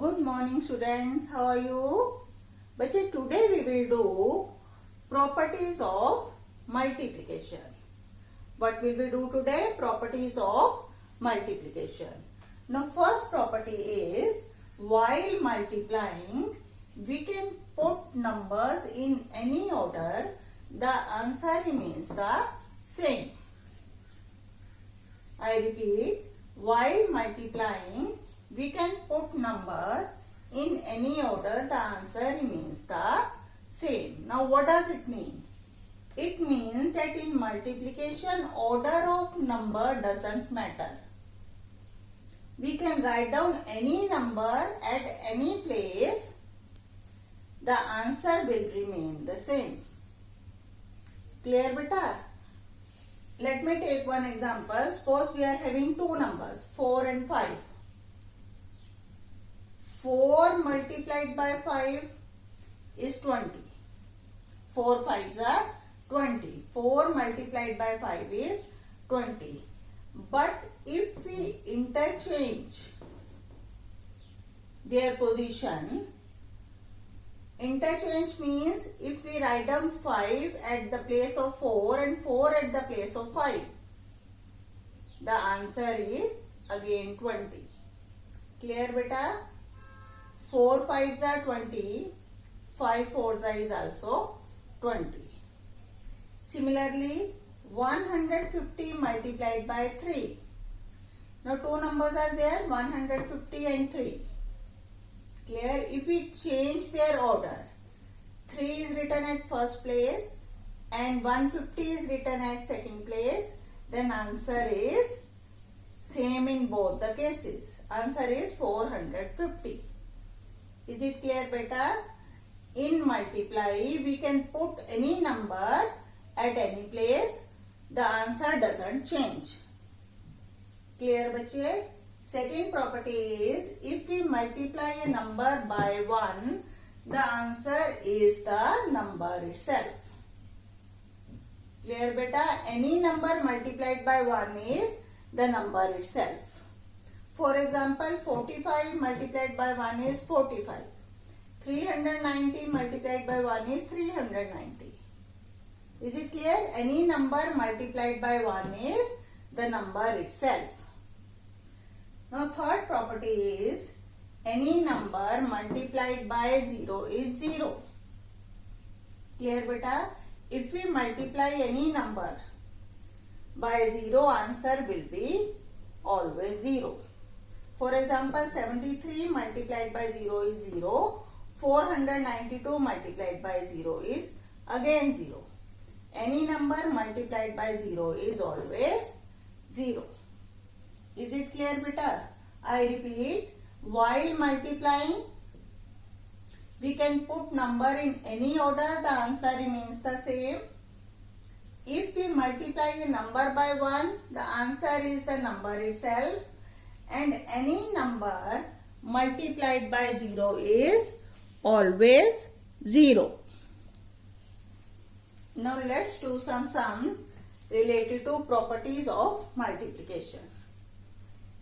Good morning students, how are you? बच्चे today we will do properties of multiplication. What will we do today? Properties of multiplication. Now first property is while multiplying we can put numbers in any order, the answer remains the same. I repeat, while multiplying we can put numbers in any order, the answer remains the same. Now what does it mean? It means that in multiplication order of number doesn't matter. We can write down any number at any place, the answer will remain the same. Clear beta? Let me take one example. Suppose we are having two numbers, 4 and 5. 4 multiplied by 5 is 20. 4 5s are 20. 4 multiplied by 5 is 20. But if we interchange their position, interchange means if we write down 5 at the place of 4 and 4 at the place of 5, the answer is again 20. Clear beta? 4 5s are 20, 5 4s is also 20. Similarly, 150 multiplied by 3. Now two numbers are there, 150 and 3. Clear? If we change their order, 3 is written at first place and 150 is written at second place, then answer is same in both the cases. Answer is 450. Is it clear beta? In multiply we can put any number at any place, the answer doesn't change. Clear bache? Second property is if we multiply a number by 1, the answer is the number itself. Clear beta? Any number multiplied by 1 is the number itself. For example, 45 multiplied by 1 is 45. 390 multiplied by 1 is 390. Is it clear? Any number multiplied by 1 is the number itself. Now third property is any number multiplied by 0 is 0. Clear beta? If we multiply any number by 0, answer will be always 0. For example, 73 multiplied by 0 is 0. 492 multiplied by 0 is again 0. Any number multiplied by 0 is always 0. Is it clear beta? I repeat, while multiplying we can put number in any order, the answer remains the same. If we multiply a number by 1, the answer is the number itself, and any number multiplied by 0 is always 0. Now let's do some sums related to properties of multiplication.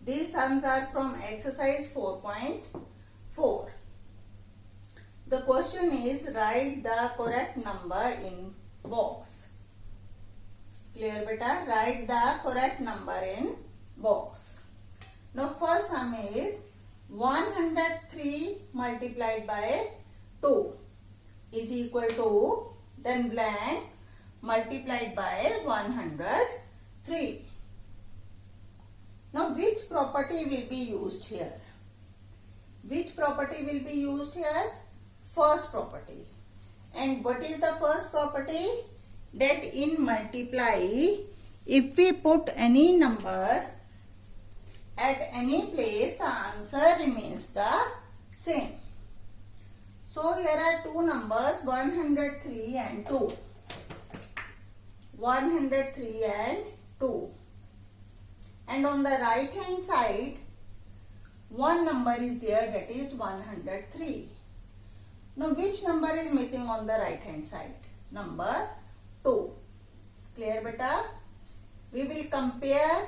These sums are from exercise 4.4. The question is write the correct number in box. Clear beta? Write the correct number in box. Now first sum is 103 multiplied by 2 is equal to, then blank, multiplied by 103. Now which property will be used here? Which property will be used here? First property. And what is the first property? That in multiply, if we put any number at any place, the answer remains the same. So here are two numbers, 103 and 2. 103 and 2. And on the right hand side, one number is there, that is 103. Now which number is missing on the right hand side? Number 2. Clear beta? We will compare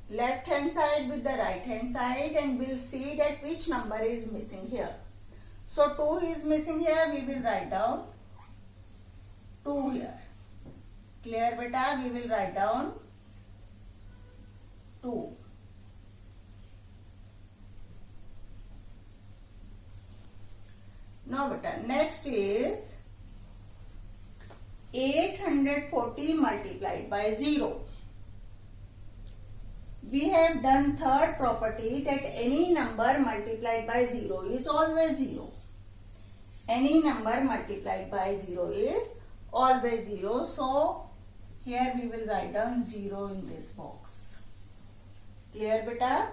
left hand side with the right hand side and we'll see that which number is missing here. So 2 is missing here, we will write down 2 here. Clear beta? We will write down 2. Now beta, next is 840 multiplied by 0. We have done third property that any number multiplied by 0 is always 0. Any number multiplied by 0 is always 0. So, here we will write down 0 in this box. Clear beta?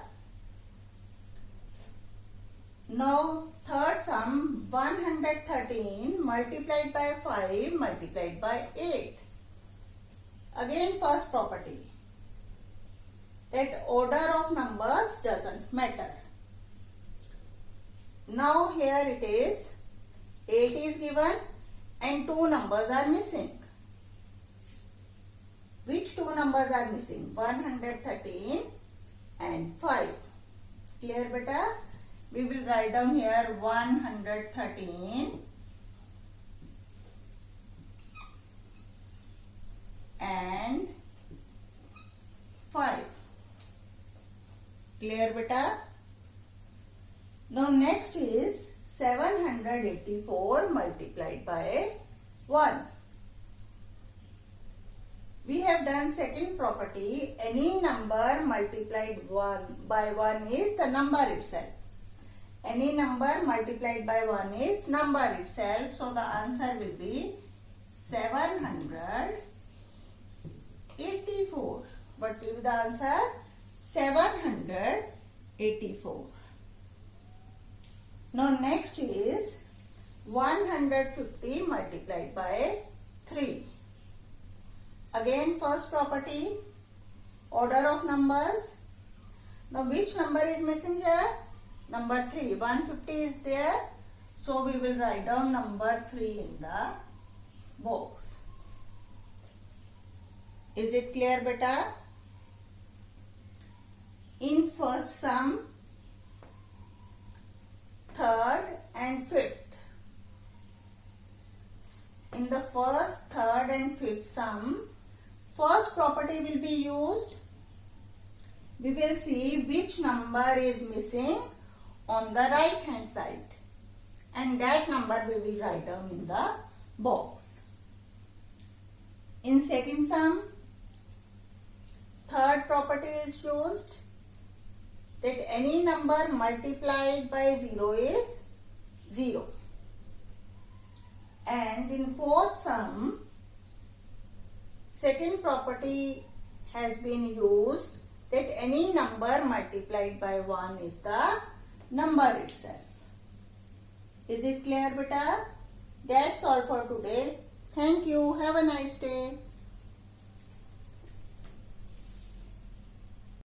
Now, third sum 113 multiplied by 5 multiplied by 8. Again first property, that order of numbers doesn't matter. Now here it is, 8 is given and 2 numbers are missing. Which 2 numbers are missing? 113 and 5. Clear beta? We will write down here 113 and 5. Clear beta? Now next is 784 multiplied by 1. We have done second property, any number multiplied by 1 is the number itself. Any number multiplied by 1 is number itself. So the answer will be 784. What will be the answer? 784. Now next is 150 multiplied by 3. Again first property, order of numbers. Now which number is missing here? Number 3. 150 is there. So we will write down number 3 in the box. Is it clear beta? In first sum, third and fifth. In the first, third and fifth sum, first property will be used. We will see which number is missing on the right hand side, and that number we will write down in the box. In second sum, third property is used, that any number multiplied by 0 is 0. And in fourth sum, second property has been used, that any number multiplied by 1 is the number itself. Is it clear beta? That's all for today. Thank you. Have a nice day.